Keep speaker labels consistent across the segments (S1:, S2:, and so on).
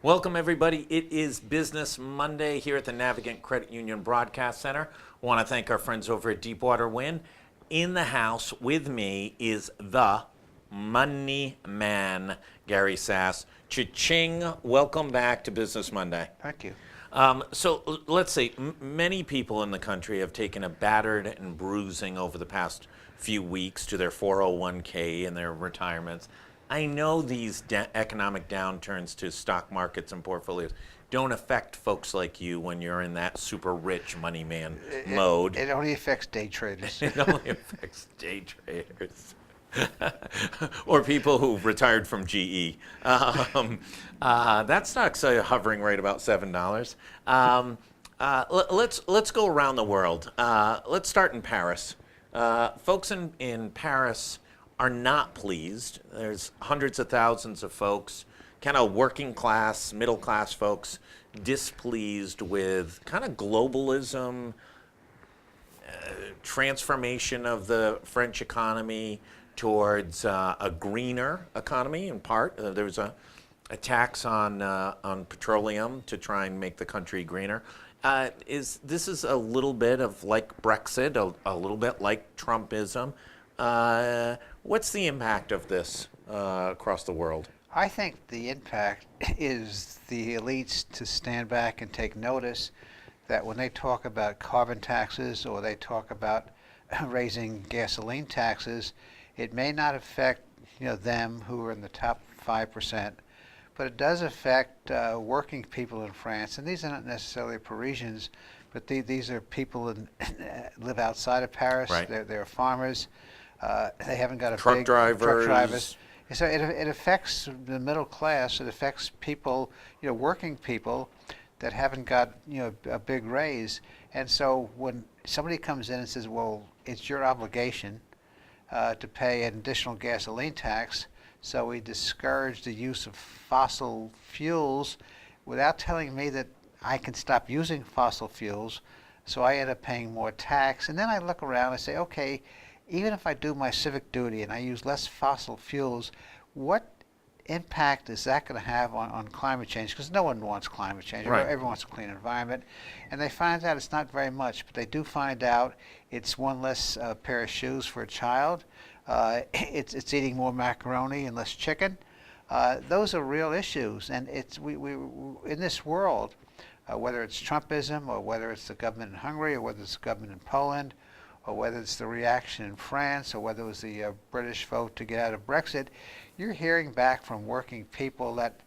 S1: Welcome, everybody. It is Business Monday here at the Navigant Credit Union Broadcast Center. I want to thank our friends over at Deepwater Wind. In the house with me is the money man, Gary Sasse. Cha-ching. Welcome back to Business Monday.
S2: Thank you.
S1: So let's see. Many people in the country have taken a battered and bruising over the past few weeks to their 401k and their retirements. I know these economic downturns to stock markets and portfolios don't affect folks like you when you're in that super rich money man mode.
S2: It only affects day traders.
S1: It only affects day traders. Or people who've retired from GE. That stock's hovering right about $7. Let's go around the world. Let's start in Paris. Folks in Paris are not pleased. There's hundreds of thousands of folks, kind of working class, middle class folks, displeased with kind of globalism, transformation of the French economy towards a greener economy. In part, there was a tax on petroleum to try and make the country greener. This is a little bit of like Brexit, a little bit like Trumpism. What's the impact of this across the world?
S2: I think the impact is the elites to stand back and take notice that when they talk about carbon taxes or they talk about raising gasoline taxes, it may not affect them who are in the top 5%, but it does affect working people in France. And these are not necessarily Parisians, but these are people that live outside of Paris.
S1: Right.
S2: They're farmers. They haven't got a
S1: truck
S2: big
S1: drivers.
S2: Truck drivers. So it affects the middle class. It affects people, working people that haven't got a big raise. And so when somebody comes in and says, "Well, it's your obligation to pay an additional gasoline tax," so we discourage the use of fossil fuels without telling me that I can stop using fossil fuels. So I end up paying more tax. And then I look around and say, okay, even if I do my civic duty and I use less fossil fuels, what impact is that going to have on climate change? Because no one wants climate change.
S1: Right.
S2: Everyone wants a clean environment. And they find out it's not very much, but they do find out it's one less pair of shoes for a child. It's eating more macaroni and less chicken. Those are real issues. And we in this world, whether it's Trumpism or whether it's the government in Hungary or whether it's the government in Poland, or whether it's the reaction in France, or whether it was the British vote to get out of Brexit, you're hearing back from working people that,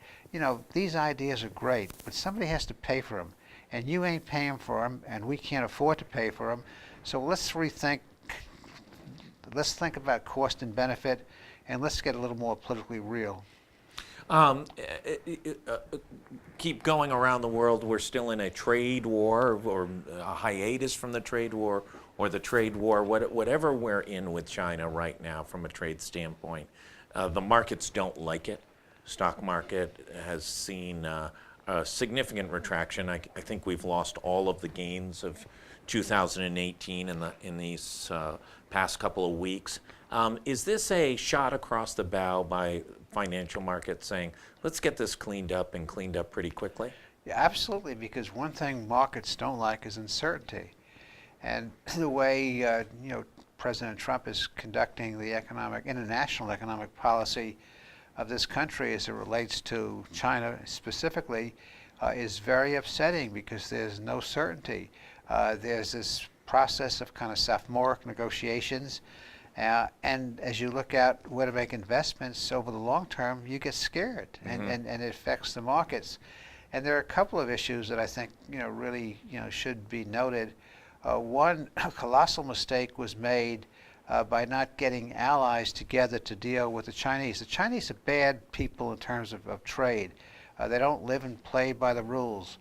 S2: these ideas are great, but somebody has to pay for them, and you ain't paying for them, and we can't afford to pay for them. So let's rethink. Let's think about cost and benefit, and let's get a little more politically real.
S1: Keep going around the world. We're still in a trade war or a hiatus from the trade war or the trade war, whatever we're in with China right now from a trade standpoint. The markets don't like it. Stock market has seen a significant retraction. I think we've lost all of the gains of 2018 in these past couple of weeks. Is this a shot across the bow by financial markets saying, let's get this cleaned up and cleaned up pretty quickly?
S2: Yeah, absolutely, because one thing markets don't like is uncertainty. And the way President Trump is conducting the international economic policy of this country as it relates to China specifically is very upsetting because there's no certainty. There's this process of kind of sophomoric negotiations. And as you look at where to make investments over the long term, you get scared, and it affects the markets. And there are a couple of issues that I think really should be noted. One, a colossal mistake was made by not getting allies together to deal with the Chinese. The Chinese are bad people in terms of trade. They don't live and play by the rules.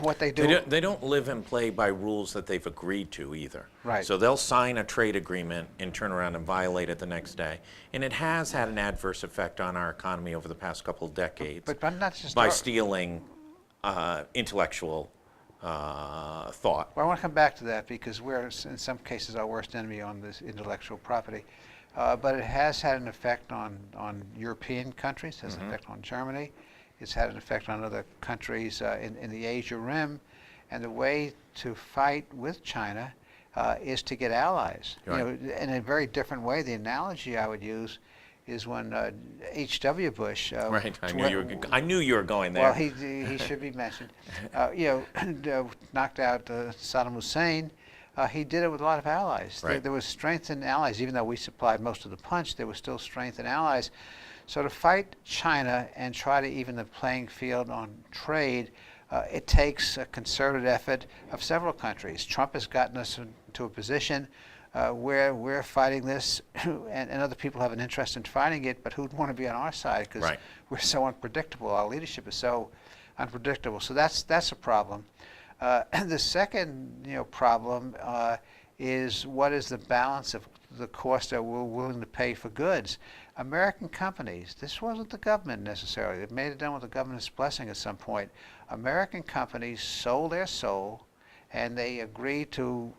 S2: What they do,
S1: they don't live and play by rules that they've agreed to either.
S2: Right.
S1: So they'll sign a trade agreement and turn around and violate it the next day. And it has had an adverse effect on our economy over the past couple of decades.
S2: but not just
S1: by stealing intellectual thought.
S2: Well, I want to come back to that because we're, in some cases, our worst enemy on this intellectual property. But it has had an effect on European countries, has an effect on Germany. It's had an effect on other countries in the Asia Rim. And the way to fight with China is to get allies.
S1: Right.
S2: You know, in a very different way. The analogy I would use is when H.W. Bush.
S1: Right. I knew you were going there.
S2: Well, he should be mentioned. You know, knocked out Saddam Hussein. He did it with a lot of allies.
S1: Right.
S2: There was strength in allies, even though we supplied most of the punch. There was still strength in allies. So to fight China and try to even the playing field on trade, it takes a concerted effort of several countries. Trump has gotten us into a position where we're fighting this, and other people have an interest in fighting it, but who'd want to be on our side? Because
S1: Right.
S2: we're so unpredictable. Our leadership is so unpredictable. So that's a problem. The second problem is what is the balance of the cost that we're willing to pay for goods. American companies, this wasn't the government necessarily. It may have done with the government's blessing at some point. American companies sold their soul, and they agreed to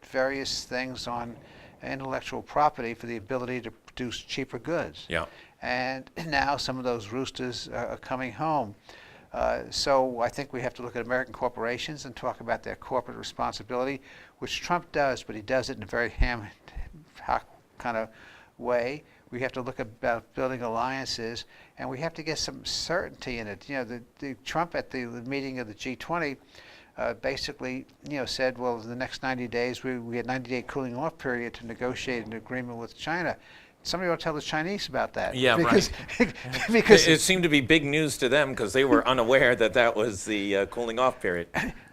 S2: various things on intellectual property for the ability to produce cheaper goods.
S1: Yeah.
S2: And now some of those roosters are coming home. So I think we have to look at American corporations and talk about their corporate responsibility, which Trump does, but he does it in a very ham-hock kind of way. We have to look about building alliances, and we have to get some certainty in it. You know, the Trump at the meeting of the G20 basically, said, well, in the next 90 days, we had 90-day cooling off period to negotiate an agreement with China. Somebody ought to tell the Chinese about that.
S1: Yeah,
S2: because,
S1: right.
S2: because
S1: it seemed to be big news to them because they were unaware that that was the cooling off period.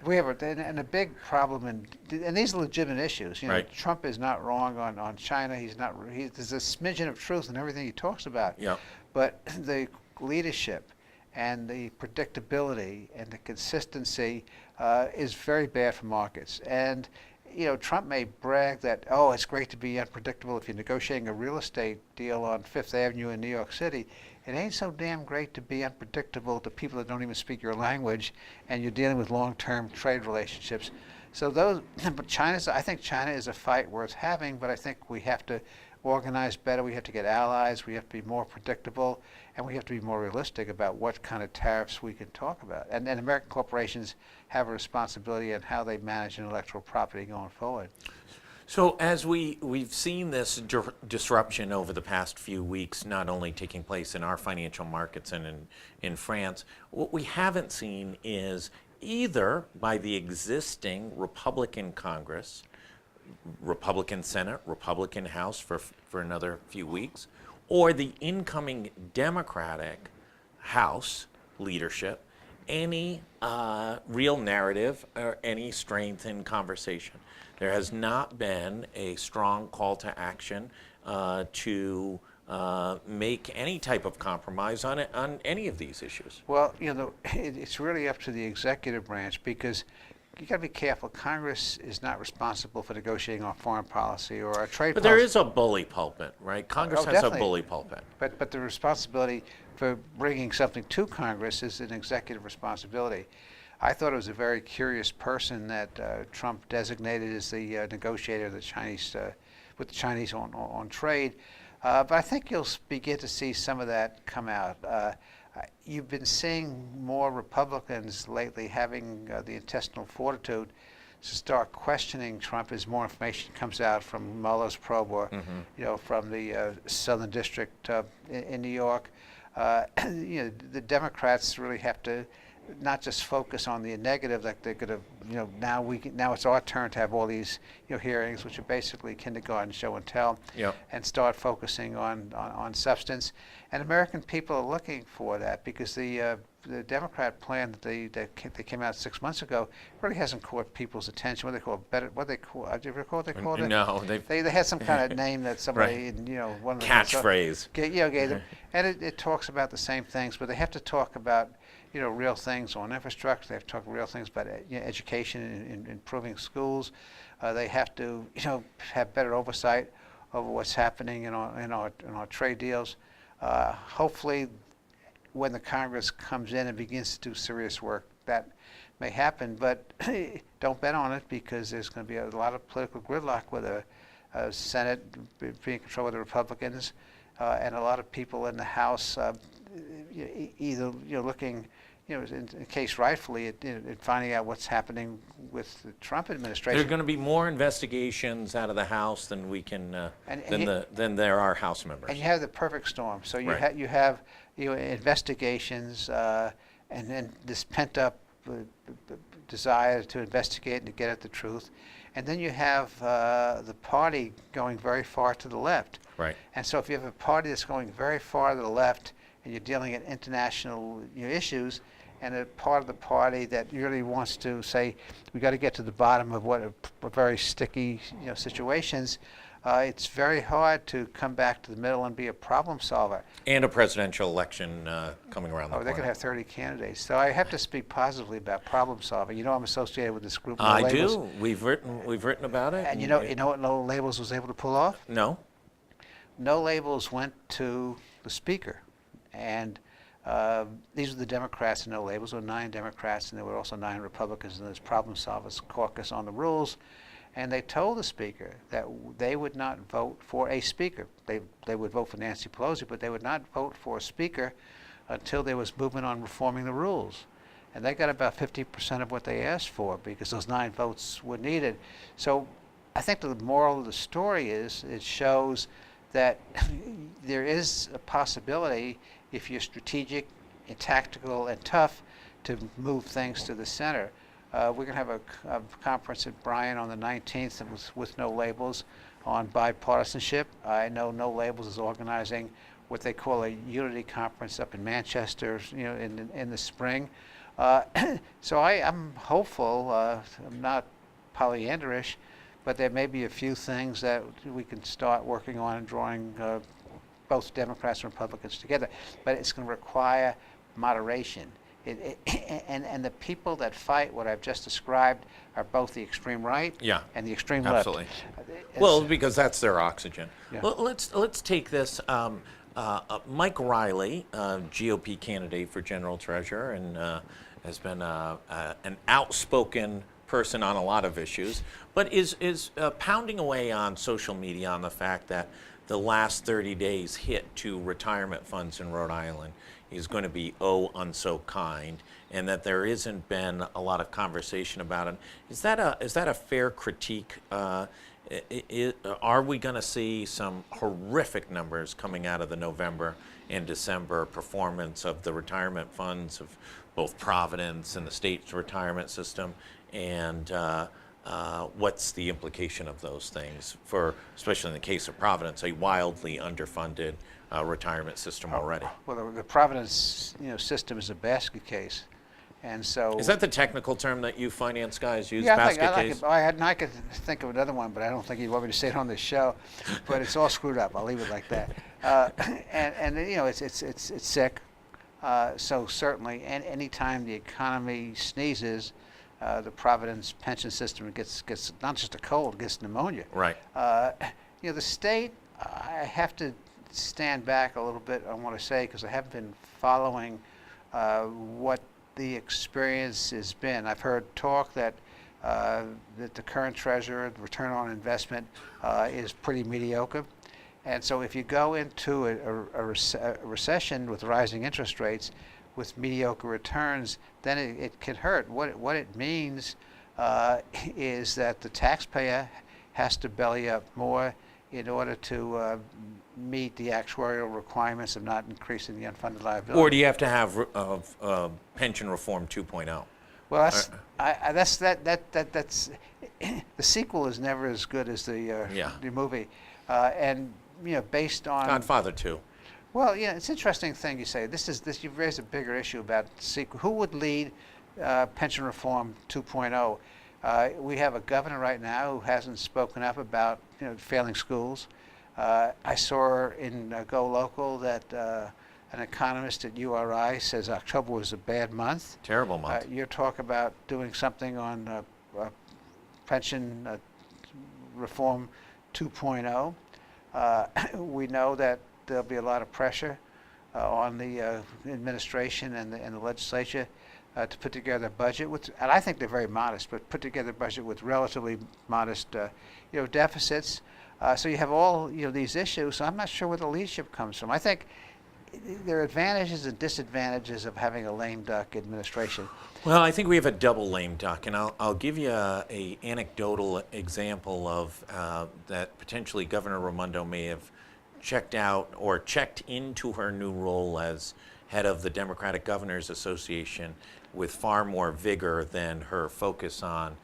S2: we have a big problem, and these are legitimate issues.
S1: Right.
S2: Trump is not wrong on China. There's a smidgen of truth in everything he talks about.
S1: Yeah.
S2: But the leadership and the predictability and the consistency is very bad for markets. And Trump may brag that, oh, it's great to be unpredictable if you're negotiating a real estate deal on Fifth Avenue in New York City. It ain't so damn great to be unpredictable to people that don't even speak your language, and you're dealing with long-term trade relationships. So but I think China is a fight worth having, but I think we have to organize better. We have to get allies. We have to be more predictable, and we have to be more realistic about what kind of tariffs we can talk about. And American corporations have a responsibility in how they manage intellectual property going forward.
S1: So as we've seen this disruption over the past few weeks, not only taking place in our financial markets and in France, what we haven't seen is either by the existing Republican Congress, Republican Senate, Republican House for another few weeks, or the incoming Democratic House leadership, any real narrative or any strength in conversation. There has not been a strong call to action to make any type of compromise on any of these issues.
S2: Well, it's really up to the executive branch, because you got to be careful. Congress is not responsible for negotiating our foreign policy or our trade
S1: But
S2: policy.
S1: there is a bully pulpit, right? Congress has a
S2: definitely.
S1: bully pulpit.
S2: But the responsibility for bringing something to Congress is an executive responsibility. I thought it was a very curious person that Trump designated as the negotiator of the Chinese, with the Chinese on trade. But I think you'll begin to see some of that come out. You've been seeing more Republicans lately having the intestinal fortitude to start questioning Trump as more information comes out from Mueller's probe, or from the Southern District in New York. The Democrats really have to not just focus on the negative, that they're going to, now it's our turn to have all these hearings, which are basically kindergarten show and tell,
S1: Yep.
S2: and start focusing on substance. And American people are looking for that, because the Democrat plan that they came out 6 months ago really hasn't caught people's attention. What they call better? What they call? Do you recall what they called it?
S1: No,
S2: They had some kind of name that somebody,
S1: Right.
S2: one of the
S1: Catchphrase.
S2: gave them, and it talks about the same things, but they have to talk about real things on infrastructure. They have to talk real things about education and improving schools. They have to have better oversight over what's happening in our trade deals. Hopefully, when the Congress comes in and begins to do serious work, that may happen. But don't bet on it, because there's going to be a lot of political gridlock with a Senate being controlled by the Republicans, and a lot of people in the House either looking, in case rightfully at finding out what's happening with the Trump
S1: There are
S2: administration.
S1: going to be more investigations out of the House than we can than there are House members.
S2: And you have the perfect storm. So you
S1: Right.
S2: you have investigations, and then this pent up desire to investigate and to get at the truth, and then you have the party going very far to the left.
S1: Right.
S2: And so if you have a party that's going very far to the left, and you're dealing at international issues, and a part of the party that really wants to say we got to get to the bottom of what are very sticky situations, it's very hard to come back to the middle and be a problem solver.
S1: And a presidential election coming around the
S2: They could
S1: corner.
S2: have 30 candidates. So I have to speak positively about problem solving. I'm associated with this group. No
S1: I
S2: Labels.
S1: do. We've written about it.
S2: And you know what No Labels was able to pull off?
S1: No.
S2: No Labels went to the speaker, and these were the Democrats in No Labels. There were 9 Democrats, and there were also 9 Republicans in this problem solvers caucus on the rules. And they told the speaker that they would not vote for a speaker. They would vote for Nancy Pelosi, but they would not vote for a speaker until there was movement on reforming the rules. And they got about 50% of what they asked for because those 9 votes were needed. So I think the moral of the story is it shows that there is a possibility, if you're strategic and tactical and tough, to move things to the center. We're going to have a conference at Bryan on the 19th with No Labels on bipartisanship. I know No Labels is organizing what they call a unity conference up in Manchester, in the spring. So I'm hopeful. I'm not Pollyannaish, but there may be a few things that we can start working on and drawing both Democrats and Republicans together. But it's going to require moderation. And the people that fight what I've just described are both the extreme right and the extreme
S1: absolutely.
S2: left.
S1: Well, because that's their oxygen.
S2: Yeah.
S1: Well, let's take this. Mike Riley, GOP candidate for general treasurer, and has been an outspoken person on a lot of issues, but is pounding away on social media on the fact that the last 30 days hit to retirement funds in Rhode Island is going to be unso kind, and that there isn't been a lot of conversation about it. Is that a fair critique? Are we going to see some horrific numbers coming out of the November and December performance of the retirement funds of both Providence and the state's retirement system? And what's the implication of those things for, especially in the case of Providence, a wildly underfunded retirement system already?
S2: Well, the Providence system is a basket case, and so
S1: Is that the technical term that you finance guys use?
S2: yeah,
S1: basket
S2: I like
S1: case?
S2: it. I could think of another one, but I don't think you want me to say it on this show. But it's all screwed up. I'll leave it like that. And it's sick. So certainly, and any time the economy sneezes, the Providence pension system gets not just a cold, gets pneumonia.
S1: Right.
S2: The state, I have to stand back a little bit, I want to say, because I haven't been following what the experience has been. I've heard talk that the current treasurer, the return on investment, is pretty mediocre. And so if you go into a recession with rising interest rates with mediocre returns, then it can hurt. What it means is that the taxpayer has to belly up more in order to meet the actuarial requirements of not increasing the unfunded liability.
S1: Or do you have to have pension reform 2.0?
S2: Well, that's the sequel is never as good as the movie, and based on
S1: Godfather 2.
S2: Well, it's an interesting thing you say. You've raised a bigger issue about sequel. Who would lead pension reform 2.0? We have a governor right now who hasn't spoken up about failing schools. I saw in GoLocal that an economist at URI says October was a bad month.
S1: Terrible month.
S2: You're talking about doing something on pension reform 2.0. We know that there'll be a lot of pressure on the administration and the legislature to put together a budget and I think they're very modest, but put together a budget with relatively modest, deficits. So you have all these issues. So I'm not sure where the leadership comes from. I think there are advantages and disadvantages of having a lame duck administration.
S1: Well, I think we have a double lame duck, and I'll give you a anecdotal example of that potentially Governor Raimondo may have checked out or checked into her new role as head of the Democratic Governors Association with far more vigor than her focus on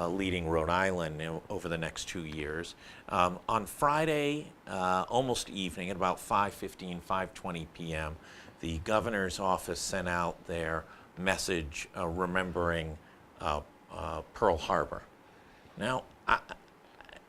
S1: leading Rhode Island over the next 2 years. On Friday, almost evening, at about 5:15, 5:20 p.m., the governor's office sent out their message remembering Pearl Harbor. Now,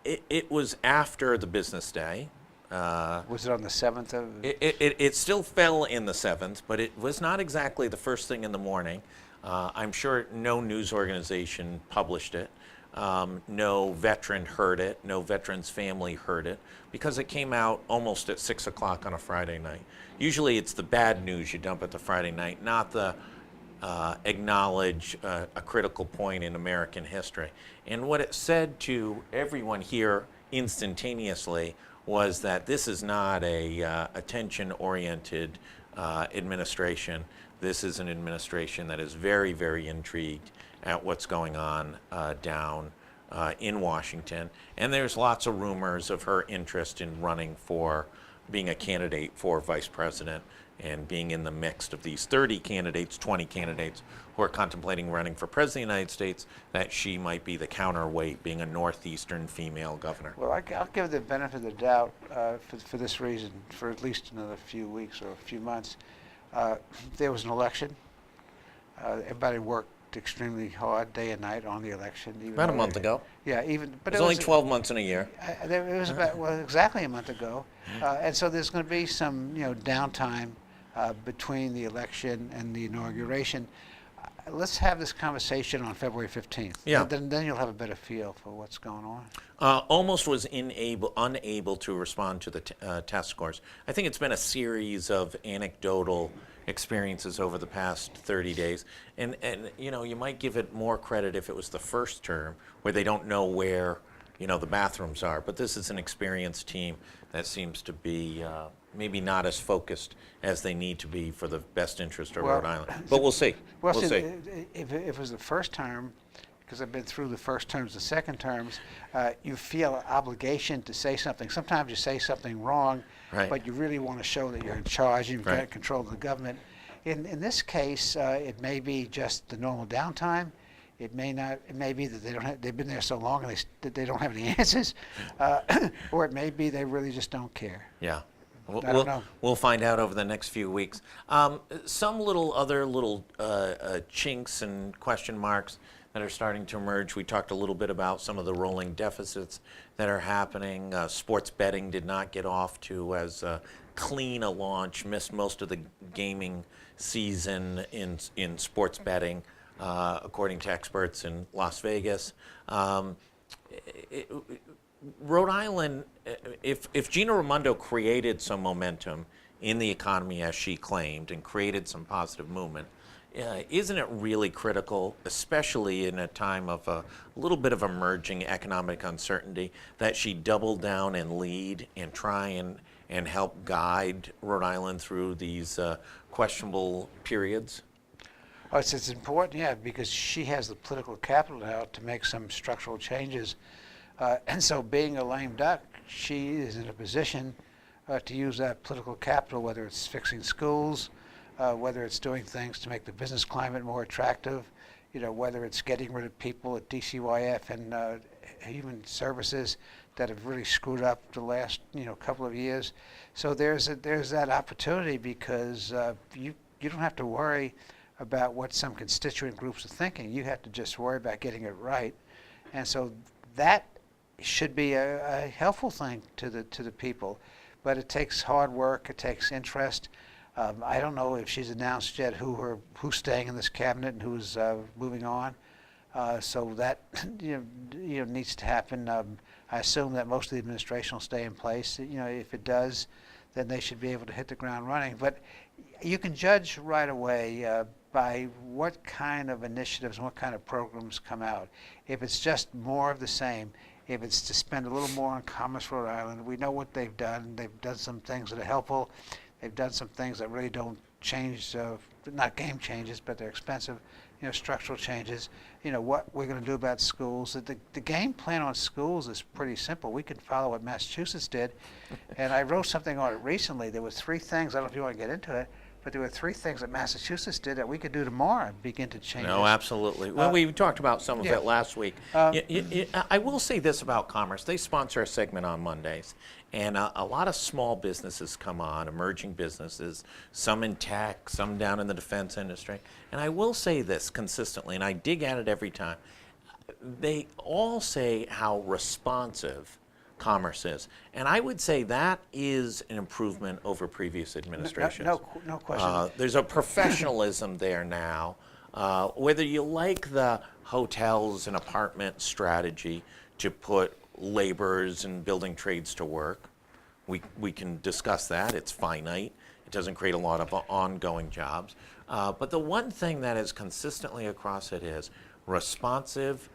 S1: it was after the business day.
S2: Was it on the 7th of?
S1: It still fell in the 7th, but it was not exactly the first thing in the morning. I'm sure no news organization published it. No veteran heard it. No veteran's family heard it because it came out almost at 6 o'clock on a Friday night. Usually it's the bad news you dump at the Friday night, not the acknowledge a critical point in American history. And what it said to everyone here instantaneously was that this is not a attention-oriented administration. This is an administration that is very, very intrigued at what's going on down in Washington. And there's lots of rumors of her interest in running for being a candidate for vice president and being in the mix of these 30 candidates, 20 candidates who are contemplating running for president of the United States, that she might be the counterweight, being a northeastern female governor.
S2: Well, I'll give the benefit of the doubt for this reason, for at least another few weeks or a few months. There was an election. Everybody worked extremely hard day and night on the election.
S1: About a month ago.
S2: Yeah, but
S1: it was only 12 months in a year.
S2: It was exactly a month ago, and so there's going to be some downtime between the election and the inauguration. Let's have this conversation on February 15th.
S1: Yeah.
S2: Then you'll have a better feel for what's going on.
S1: Almost was unable to respond to the test scores. I think it's been a series of anecdotal experiences over the past 30 days. And you might give it more credit if it was the first term where they don't know where, the bathrooms are. But this is an experienced team that seems to be maybe not as focused as they need to be for the best interest of Rhode Island. But we'll see.
S2: We'll see. If it was the first term, because I've been through the first terms and second terms, you feel an obligation to say something. Sometimes you say something wrong,
S1: right,
S2: but you really want to show that you're in charge and you've
S1: right,
S2: got control of the government. In this case, it may be just the normal downtime. It may not. It may be that they've been there so long and that they don't have any answers, or it may be they really just don't care.
S1: Yeah.
S2: I don't know.
S1: We'll find out over the next few weeks. Some other little chinks and question marks that are starting to emerge. We talked a little bit about some of the rolling deficits that are happening. Sports betting did not get off to as clean a launch, missed most of the gaming season in sports betting, according to experts in Las Vegas. Rhode Island, if Gina Raimondo created some momentum in the economy as she claimed and created some positive movement, isn't it really critical, especially in a time of a little bit of emerging economic uncertainty, that she double down and lead and try and help guide Rhode Island through these questionable periods?
S2: Oh, it's important, yeah, because she has the political capital now to make some structural changes. And so being a lame duck, she is in a position to use that political capital, whether it's fixing schools, whether it's doing things to make the business climate more attractive, whether it's getting rid of people at DCYF and human services that have really screwed up the last couple of years. So there's that opportunity because you don't have to worry about what some constituent groups are thinking. You have to just worry about getting it right, and so that should be a helpful thing to the people, but it takes hard work. It takes interest. I don't know if she's announced yet who's staying in this cabinet and who's moving on. So that needs to happen. I assume that most of the administration will stay in place. If it does, then they should be able to hit the ground running. But you can judge right away by what kind of initiatives and what kind of programs come out. If it's just more of the same, if it's to spend a little more on Commerce Rhode Island, we know what they've done. They've done some things that are helpful. They've done some things that really don't change, not game changes, but they're expensive, structural changes. What we're going to do about schools. The game plan on schools is pretty simple. We can follow what Massachusetts did, and I wrote something on it recently. There were 3 things. I don't know if you want to get into it, but there were 3 things that Massachusetts did that we could do tomorrow and begin to change.
S1: No, absolutely. Well, we talked about some of
S2: yeah.
S1: it last week. I will say this about Commerce. They sponsor a segment on Mondays, and a lot of small businesses come on, emerging businesses, some in tech, some down in the defense industry. And I will say this consistently, and I dig at it every time. They all say how responsive Commerce is. And I would say that is an improvement over previous administrations.
S2: No question.
S1: There's a professionalism there now. Whether you like the hotels and apartment strategy to put laborers and building trades to work, we can discuss that. It's finite. It doesn't create a lot of ongoing jobs. But the one thing that is consistently across it is responsive,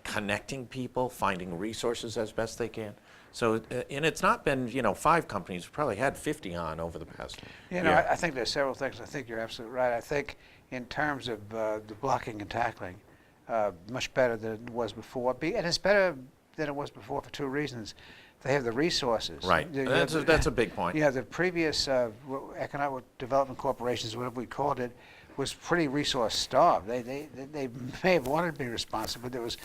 S1: connecting people, finding resources as best they can. So, and it's not been, 5 companies. We've probably had 50 on over the past year.
S2: I think there's several things. I think you're absolutely right. I think in terms of the blocking and tackling, much better than it was before. And it's better than it was before for 2 reasons. They have the resources.
S1: Right. That's a big point.
S2: The previous economic development corporations, whatever we called it, was pretty resource starved. They may have wanted to be responsive, but there was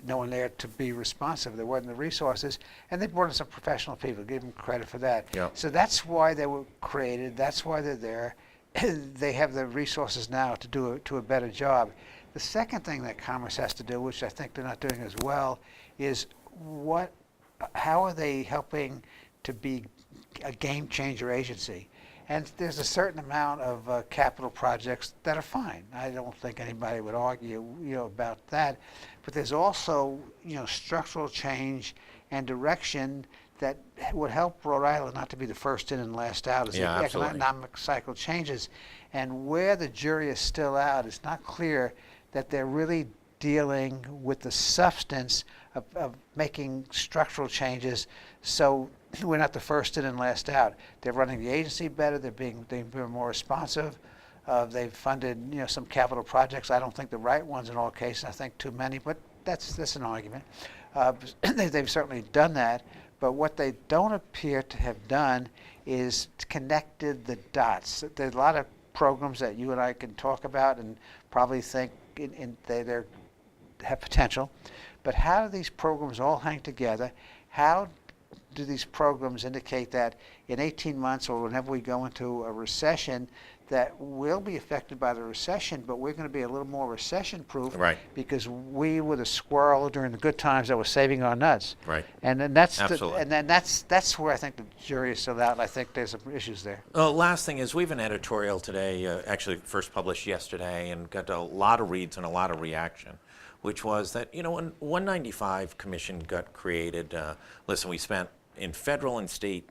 S2: no one there to be responsive. There weren't the resources, and they brought in some professional people. Give them credit for that.
S1: Yep.
S2: So that's why they were created. That's why they're there. They have the resources now to do a better job. The second thing that Commerce has to do, which I think they're not doing as well, is how are they helping to be a game changer agency? And there's a certain amount of capital projects that are fine. I don't think anybody would argue, about that. But there's also, structural change and direction that would help Rhode Island not to be the first in and last out as the economic cycle changes. And where the jury is still out, it's not clear that they're really dealing with the substance of making structural changes, so we're not the first in and last out. They're running the agency better. They're being more responsive. They've funded some capital projects. I don't think the right ones in all cases. I think too many, but that's an argument. They've certainly done that. But what they don't appear to have done is connected the dots. There's a lot of programs that you and I can talk about and probably think they have potential. But how do these programs all hang together? How do these programs indicate that in 18 months or whenever we go into a recession that we'll be affected by the recession, but we're going to be a little more recession-proof,
S1: right,
S2: because we were the squirrel during the good times that was saving our nuts.
S1: Right.
S2: And then that's
S1: absolutely.
S2: Where I think the jury is still out, and I think there's some issues there.
S1: Last thing is we have an editorial today, actually first published yesterday, and got a lot of reads and a lot of reaction, which was that, when 195 Commission got created, listen, we spent in federal and state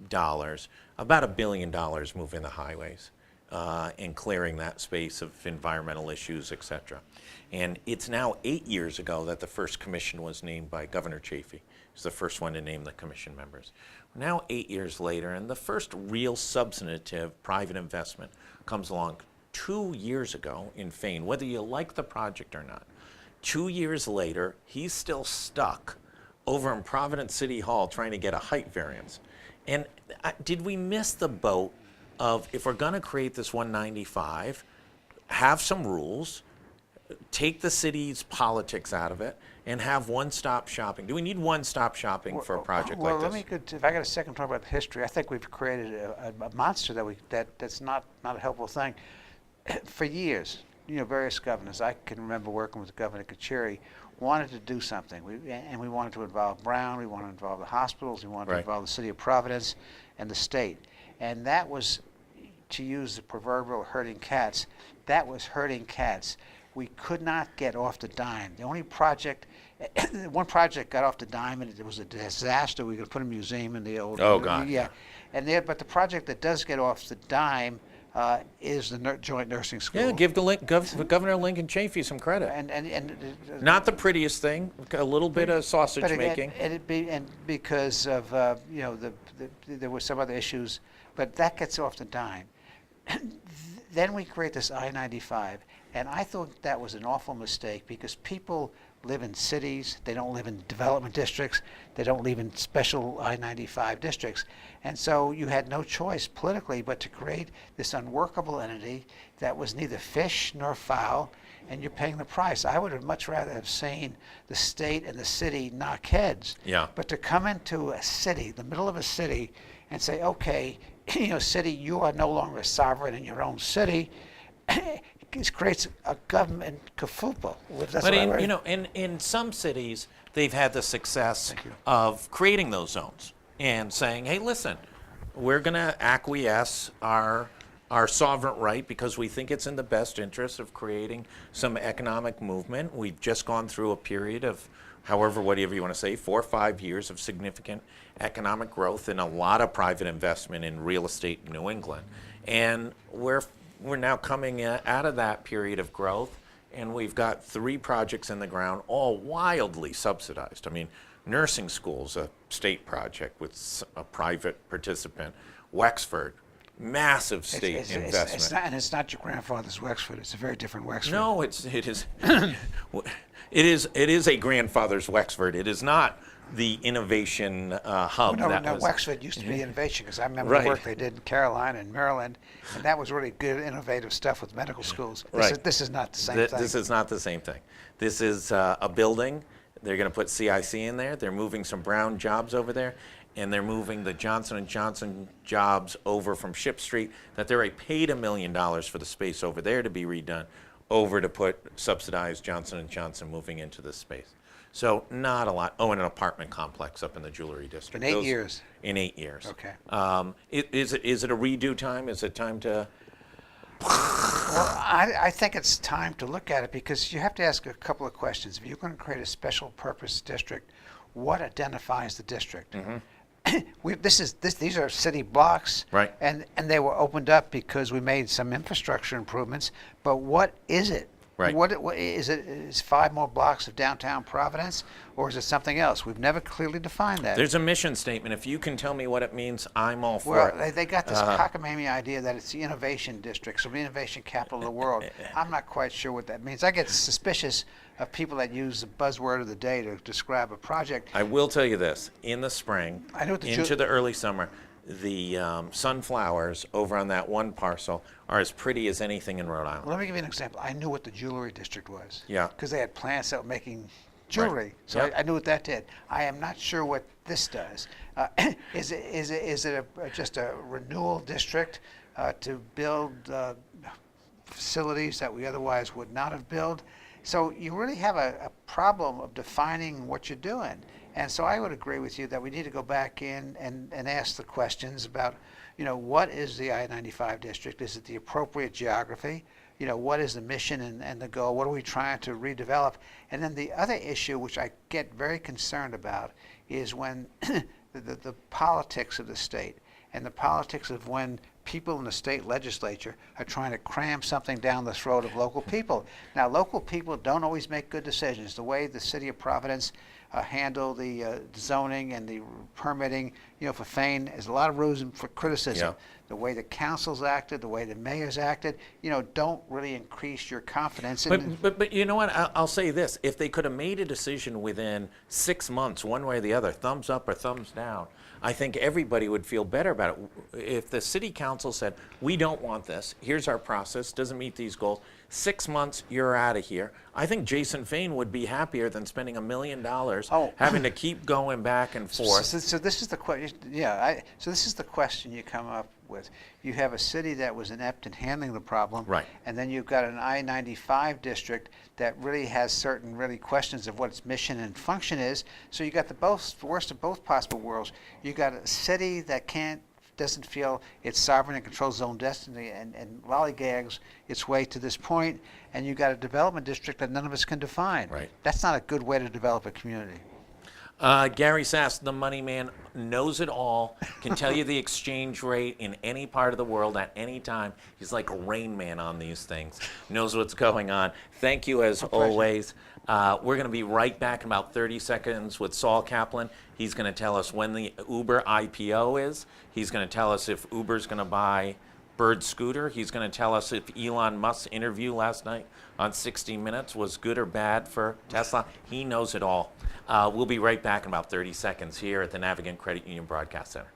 S1: dollars about $1 billion moving the highways and clearing that space of environmental issues, et cetera. And it's now 8 years ago that the first commission was named by Governor Chafee. He's the first one to name the commission members. Now 8 years later, and the first real substantive private investment comes along 2 years ago in Fane, whether you like the project or not. 2 years later, he's still stuck over in Providence City Hall trying to get a height variance. And did we miss the boat of, if we're going to create this 195, have some rules, take the city's politics out of it, and have one-stop shopping? Do we need one-stop shopping for a project like this?
S2: Well, if I got a second to talk about the history, I think we've created a monster that's not a helpful thing. For years, various governors, I can remember working with Governor Kacheri, wanted to do something. We wanted to involve Brown, we wanted to involve the hospitals, we wanted to involve the city of Providence and the state. And that was, to use the proverbial herding cats, that was herding cats. We could not get off the dime. The only project, one project got off the dime and it was a disaster. We could put a museum in the old.
S1: Oh, God.
S2: Yeah. But the project that does get off the dime is the joint nursing school.
S1: Yeah, give Governor Lincoln Chafee some credit. Not the prettiest thing, a little bit of sausage making.
S2: And because of there were some other issues but that gets off the dime. Then we create this I-95, and I thought that was an awful mistake because people live in cities, they don't live in development districts, they don't live in special I-95 districts. And so you had no choice politically but to create this unworkable entity that was neither fish nor fowl, and you're paying the price. I would have much rather have seen the state and the city knock heads.
S1: Yeah.
S2: But to come into a city, the middle of a city, and say, okay, city, you are no longer sovereign in your own city, it creates a government cafoople.
S1: But in some cities, they've had the success of creating those zones and saying, hey, listen, we're going to acquiesce our sovereign right because we think it's in the best interest of creating some economic movement. We've just gone through a period of, whatever you want to say, 4 or 5 years of significant economic growth and a lot of private investment in real estate in New England. And we're now coming out of that period of growth, and we've got 3 projects in the ground, all wildly subsidized. I mean, nursing school's a state project with a private participant. Wexford, massive state investment.
S2: It's not your grandfather's Wexford. It's a very different Wexford.
S1: No, it is. It is a grandfather's Wexford. It is not the innovation hub.
S2: No, Wexford used to be innovation because I remember the work they did in Carolina and Maryland, and that was really good, innovative stuff with medical schools. This is not the same thing.
S1: This is not the same thing. This is a building. They're going to put CIC in there. They're moving some Brown jobs over there, and they're moving the Johnson & Johnson jobs over from Ship Street that they already paid $1 million for the space over there to be redone, over to put subsidized Johnson & Johnson moving into this space. So not a lot. Oh, and an apartment complex up in the Jewelry District.
S2: In 8 years?
S1: In 8 years.
S2: Okay.
S1: Is it a redo time? Is it time to...
S2: Well, I think it's time to look at it because you have to ask a couple of questions. If you're going to create a special purpose district, what identifies the district? These are city blocks,
S1: right?
S2: And they were opened up because we made some infrastructure improvements. But what is it?
S1: Right.
S2: What is it? Is 5 more blocks of downtown Providence, or is it something else? We've never clearly defined that.
S1: There's a mission statement. If you can tell me what it means, I'm all for
S2: well,
S1: it.
S2: They got this cockamamie idea that it's the innovation district, so the innovation capital of the world. I'm not quite sure what that means. I get suspicious of people that use the buzzword of the day to describe a project.
S1: I will tell you this. In the spring, into the early summer, the sunflowers over on that one parcel are as pretty as anything in Rhode Island.
S2: Well, let me give you an example. I knew what the jewelry district was.
S1: Yeah.
S2: Because they had plants that were making jewelry. Right. So I knew what that did. I am not sure what this does. Is it just a renewal district to build facilities that we otherwise would not have built? So you really have a problem of defining what you're doing. And so I would agree with you that we need to go back in and ask the questions about, what is the I-95 district? Is it the appropriate geography? What is the mission and the goal? What are we trying to redevelop? And then the other issue, which I get very concerned about, is when the politics of the state and the politics of when people in the state legislature are trying to cram something down the throat of local people. Now, local people don't always make good decisions. The way the city of Providence handle the zoning and the permitting, for Fane, there's a lot of room for criticism.
S1: Yeah.
S2: The way the councils acted, the way the mayors acted, don't really increase your confidence.
S1: But you know what? I'll say this. If they could have made a decision within 6 months, one way or the other, thumbs up or thumbs down, I think everybody would feel better about it. If the city council said, we don't want this, here's our process, doesn't meet these goals, 6 months, you're out of here. I think Jason Fane would be happier than spending $1 million having to keep going back and forth.
S2: So this is the question. So this is the question you come up with. You have a city that was inept in handling the problem,
S1: right?
S2: And then you've got an I-95 district that really has certain questions of what its mission and function is. So you got the worst of both possible worlds. You got a city that doesn't feel it's sovereign and controls its own destiny and lollygags its way to this point, and you've got a development district that none of us can define.
S1: Right.
S2: That's not a good way to develop a community.
S1: Gary Sasse, the money man, knows it all, can tell you the exchange rate in any part of the world at any time. He's like a Rain Man on these things, knows what's going on. Thank you as always. We're going to be right back in about 30 seconds with Saul Kaplan. He's going to tell us when the Uber IPO is. He's going to tell us if Uber's going to buy Bird Scooter. He's going to tell us if Elon Musk's interview last night on 60 Minutes was good or bad for Tesla. He knows it all. We'll be right back in about 30 seconds here at the Navigant Credit Union Broadcast Center.